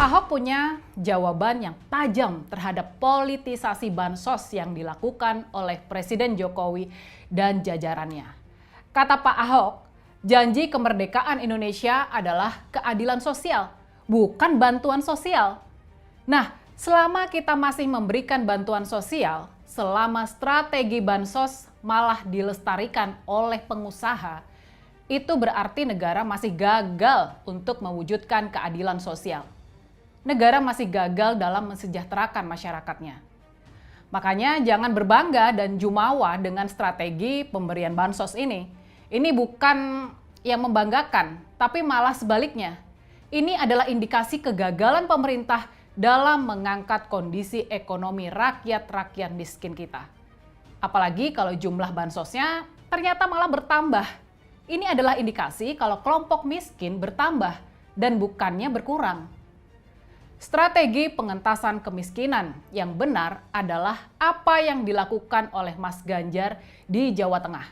Ahok punya jawaban yang tajam terhadap politisasi bansos yang dilakukan oleh Presiden Jokowi dan jajarannya. Kata Pak Ahok, janji kemerdekaan Indonesia adalah keadilan sosial, bukan bantuan sosial. Nah, selama kita masih memberikan bantuan sosial, selama strategi bansos malah dilestarikan oleh pengusaha, itu berarti negara masih gagal untuk mewujudkan keadilan sosial. Negara masih gagal dalam mensejahterakan masyarakatnya. Makanya jangan berbangga dan jumawa dengan strategi pemberian bansos ini. Ini bukan yang membanggakan, tapi malah sebaliknya. Ini adalah indikasi kegagalan pemerintah dalam mengangkat kondisi ekonomi rakyat miskin kita. Apalagi kalau jumlah bansosnya ternyata malah bertambah. Ini adalah indikasi kalau kelompok miskin bertambah dan bukannya berkurang. Strategi pengentasan kemiskinan yang benar adalah apa yang dilakukan oleh Mas Ganjar di Jawa Tengah.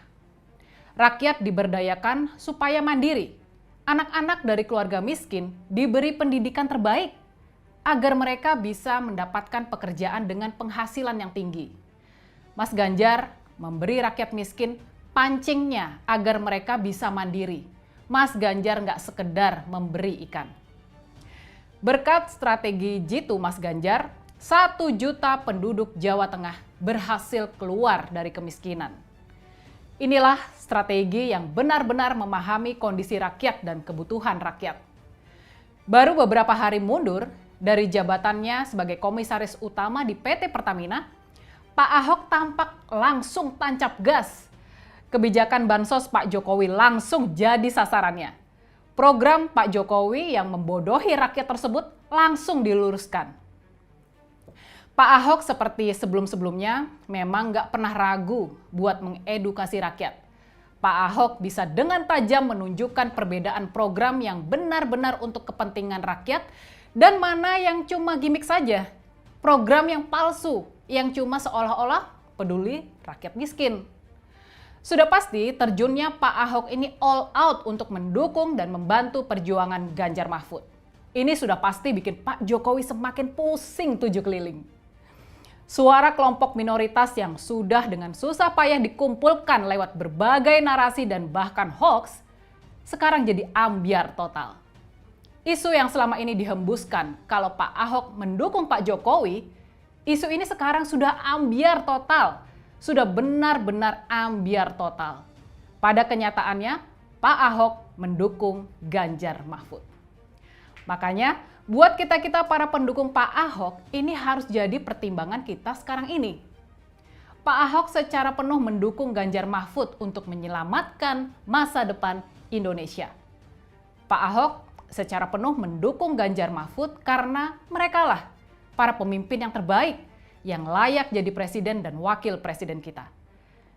Rakyat diberdayakan supaya mandiri. Anak-anak dari keluarga miskin diberi pendidikan terbaik agar mereka bisa mendapatkan pekerjaan dengan penghasilan yang tinggi. Mas Ganjar memberi rakyat miskin pancingnya agar mereka bisa mandiri. Mas Ganjar nggak sekedar memberi ikan. Berkat strategi jitu Mas Ganjar, 1 juta penduduk Jawa Tengah berhasil keluar dari kemiskinan. Inilah strategi yang benar-benar memahami kondisi rakyat dan kebutuhan rakyat. Baru beberapa hari mundur dari jabatannya sebagai komisaris utama di PT Pertamina, Pak Ahok tampak langsung tancap gas. Kebijakan bansos Pak Jokowi langsung jadi sasarannya. Program Pak Jokowi yang membodohi rakyat tersebut langsung diluruskan. Pak Ahok seperti sebelum-sebelumnya memang nggak pernah ragu buat mengedukasi rakyat. Pak Ahok bisa dengan tajam menunjukkan perbedaan program yang benar-benar untuk kepentingan rakyat dan mana yang cuma gimmick saja. Program yang palsu, yang cuma seolah-olah peduli rakyat miskin. Sudah pasti terjunnya Pak Ahok ini all out untuk mendukung dan membantu perjuangan Ganjar Mahfud. Ini sudah pasti bikin Pak Jokowi semakin pusing 7 keliling. Suara kelompok minoritas yang sudah dengan susah payah dikumpulkan lewat berbagai narasi dan bahkan hoax, sekarang jadi ambyar total. Isu yang selama ini dihembuskan kalau Pak Ahok mendukung Pak Jokowi, isu ini sekarang sudah ambyar total. Sudah benar-benar ambyar total. Pada kenyataannya, Pak Ahok mendukung Ganjar Mahfud. Makanya, buat kita-kita para pendukung Pak Ahok, ini harus jadi pertimbangan kita sekarang ini. Pak Ahok secara penuh mendukung Ganjar Mahfud untuk menyelamatkan masa depan Indonesia. Pak Ahok secara penuh mendukung Ganjar Mahfud karena merekalah para pemimpin yang terbaik yang layak jadi presiden dan wakil presiden kita.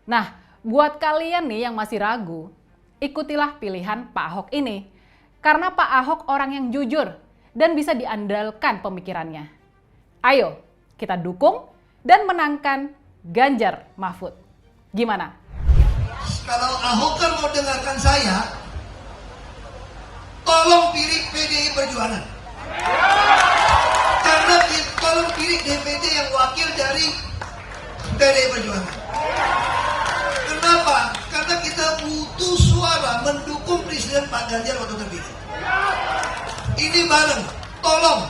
Nah, buat kalian nih yang masih ragu, ikutilah pilihan Pak Ahok ini. Karena Pak Ahok orang yang jujur dan bisa diandalkan pemikirannya. Ayo, kita dukung dan menangkan Ganjar Mahfud. Gimana? Kalau Ahok kan mau dengarkan saya, tolong pilih PDI Perjuangan. Karena tolong pilih DPD yang wakil dari PDI Perjuangan. Kenapa? Karena kita butuh suara mendukung Presiden Pak Ganjar waktu terpilih. Ini bareng, tolong.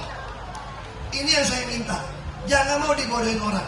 Ini yang saya minta. Jangan mau dibodohin orang.